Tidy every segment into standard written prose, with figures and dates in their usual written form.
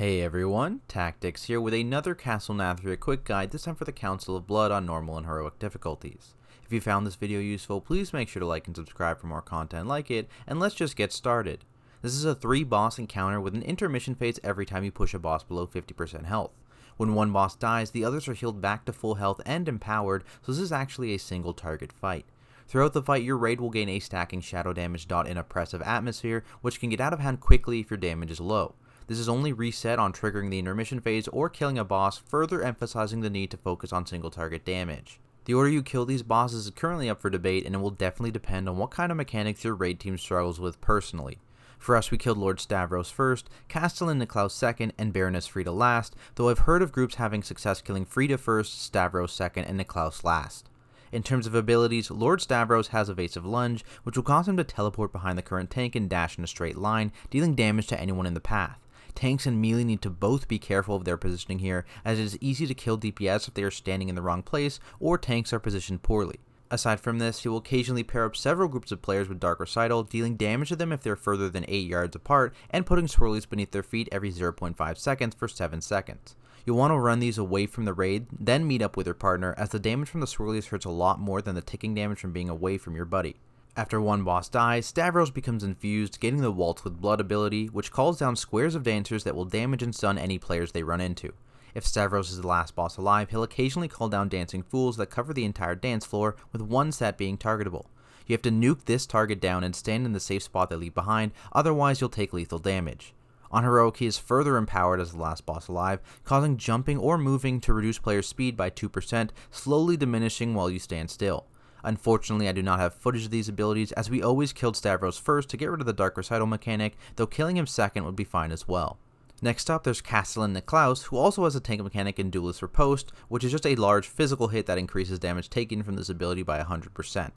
Hey everyone, Tactics here with another Castellan Niklaus quick guide, this time for the Council of Blood on normal and heroic difficulties. If you found this video useful, please make sure to like and subscribe for more content like it, and let's just get started. This is a 3-boss encounter with an intermission phase every time you push a boss below 50% health. When one boss dies, the others are healed back to full health and empowered, so this is actually a single target fight. Throughout the fight, your raid will gain a stacking shadow damage dot in oppressive atmosphere, which can get out of hand quickly if your damage is low. This is only reset on triggering the intermission phase or killing a boss, further emphasizing the need to focus on single target damage. The order you kill these bosses is currently up for debate, and it will definitely depend on what kind of mechanics your raid team struggles with personally. For us, we killed Lord Stavros first, Castellan Niklaus second, and Baroness Frieda last, though I've heard of groups having success killing Frieda first, Stavros second, and Niklaus last. In terms of abilities, Lord Stavros has Evasive Lunge, which will cause him to teleport behind the current tank and dash in a straight line, dealing damage to anyone in the path. Tanks and melee need to both be careful of their positioning here, as it is easy to kill DPS if they are standing in the wrong place or tanks are positioned poorly. Aside from this, he will occasionally pair up several groups of players with Dark Recital, dealing damage to them if they are further than 8 yards apart, and putting swirlies beneath their feet every 0.5 seconds for 7 seconds. You'll want to run these away from the raid, then meet up with your partner, as the damage from the swirlies hurts a lot more than the ticking damage from being away from your buddy. After one boss dies, Stavros becomes infused, getting the Waltz with Blood ability, which calls down squares of dancers that will damage and stun any players they run into. If Stavros is the last boss alive, he'll occasionally call down dancing fools that cover the entire dance floor, with one set being targetable. You have to nuke this target down and stand in the safe spot they leave behind, otherwise you'll take lethal damage. On heroic, he is further empowered as the last boss alive, causing jumping or moving to reduce players' speed by 2%, slowly diminishing while you stand still. Unfortunately, I do not have footage of these abilities, as we always killed Stavros first to get rid of the Dark Recital mechanic, though killing him second would be fine as well. Next up, there's Castellan Niklaus, who also has a tank mechanic in Duelist Riposte, which is just a large physical hit that increases damage taken from this ability by 100%.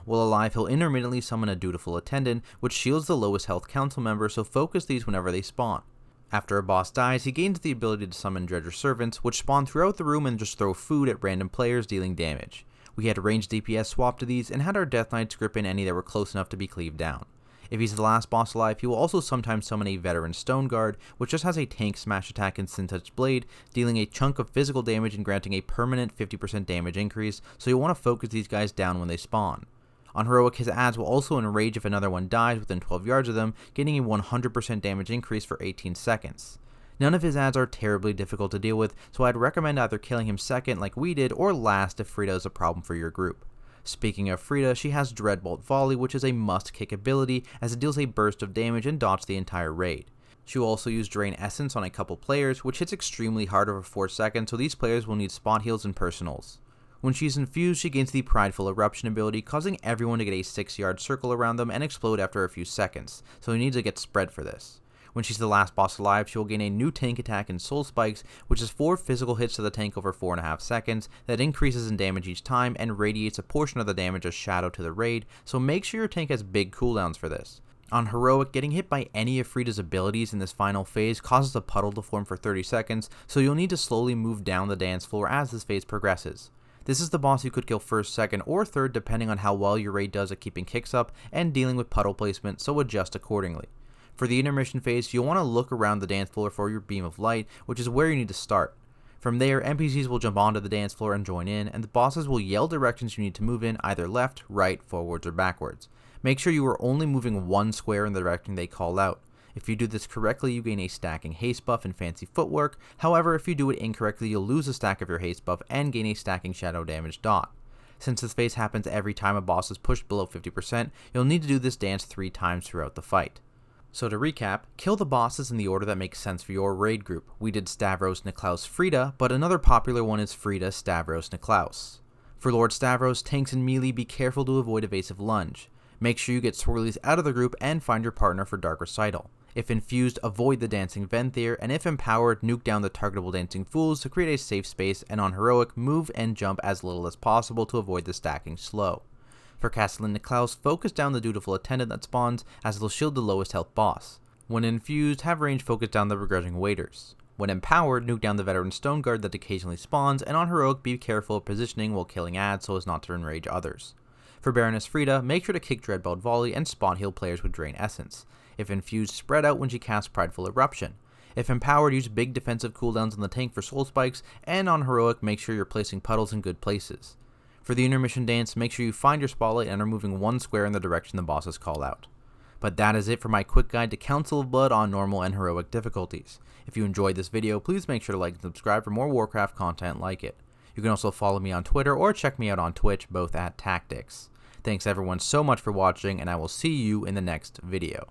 While alive, he'll intermittently summon a Dutiful Attendant, which shields the lowest health council member, so focus these whenever they spawn. After a boss dies, he gains the ability to summon Dredger Servants, which spawn throughout the room and just throw food at random players, dealing damage. We had ranged DPS swap to these, and had our Death Knights grip in any that were close enough to be cleaved down. If he's the last boss alive, he will also sometimes summon a Veteran Stone Guard, which just has a tank smash attack and Sin-Touch Blade, dealing a chunk of physical damage and granting a permanent 50% damage increase, so you'll want to focus these guys down when they spawn. On heroic, his adds will also enrage if another one dies within 12 yards of them, getting a 100% damage increase for 18 seconds. None of his adds are terribly difficult to deal with, so I'd recommend either killing him second like we did, or last if Frieda is a problem for your group. Speaking of Frieda, she has Dreadbolt Volley, which is a must-kick ability, as it deals a burst of damage and dots the entire raid. She will also use Drain Essence on a couple players, which hits extremely hard over 4 seconds, so these players will need spot heals and personals. When she's infused, she gains the Prideful Eruption ability, causing everyone to get a 6-yard circle around them and explode after a few seconds, so you need to get spread for this. When she's the last boss alive, she will gain a new tank attack in Soul Spikes, which is 4 physical hits to the tank over 4.5 seconds, that increases in damage each time and radiates a portion of the damage as shadow to the raid, so make sure your tank has big cooldowns for this. On heroic, getting hit by any of Frieda's abilities in this final phase causes a puddle to form for 30 seconds, so you'll need to slowly move down the dance floor as this phase progresses. This is the boss you could kill first, second, or third depending on how well your raid does at keeping kicks up and dealing with puddle placement, so adjust accordingly. For the intermission phase, you'll want to look around the dance floor for your Beam of Light, which is where you need to start. From there, NPCs will jump onto the dance floor and join in, and the bosses will yell directions you need to move in, either left, right, forwards, or backwards. Make sure you are only moving one square in the direction they call out. If you do this correctly, you gain a stacking haste buff and fancy footwork. However, if you do it incorrectly, you'll lose a stack of your haste buff and gain a stacking shadow damage dot. Since this phase happens every time a boss is pushed below 50%, you'll need to do this dance 3 times throughout the fight. So to recap, kill the bosses in the order that makes sense for your raid group. We did Stavros, Niklaus, Frieda, but another popular one is Frieda, Stavros, Niklaus. For Lord Stavros, tanks and melee, be careful to avoid Evasive Lunge. Make sure you get swirlies out of the group and find your partner for Dark Recital. If infused, avoid the Dancing Venthyr, and if empowered, nuke down the targetable Dancing Fools to create a safe space, and on heroic, move and jump as little as possible to avoid the stacking slow. For Castellan Niklaus, focus down the Dutiful Attendant that spawns, as it'll shield the lowest health boss. When infused, have range focus down the Begrudging Waiters. When empowered, nuke down the Veteran Stone Guard that occasionally spawns, and on heroic, be careful of positioning while killing adds so as not to enrage others. For Baroness Frieda, make sure to kick Dreadbolt Volley and spot heal players with Drain Essence. If infused, spread out when she casts Prideful Eruption. If empowered, use big defensive cooldowns on the tank for soul spikes, and on heroic, make sure you're placing puddles in good places. For the intermission dance, make sure you find your spotlight and are moving one square in the direction the bosses call out. But that is it for my quick guide to Council of Blood on normal and heroic difficulties. If you enjoyed this video, please make sure to like and subscribe for more Warcraft content like it. You can also follow me on Twitter or check me out on Twitch, both at Tactics. Thanks everyone so much for watching, and I will see you in the next video.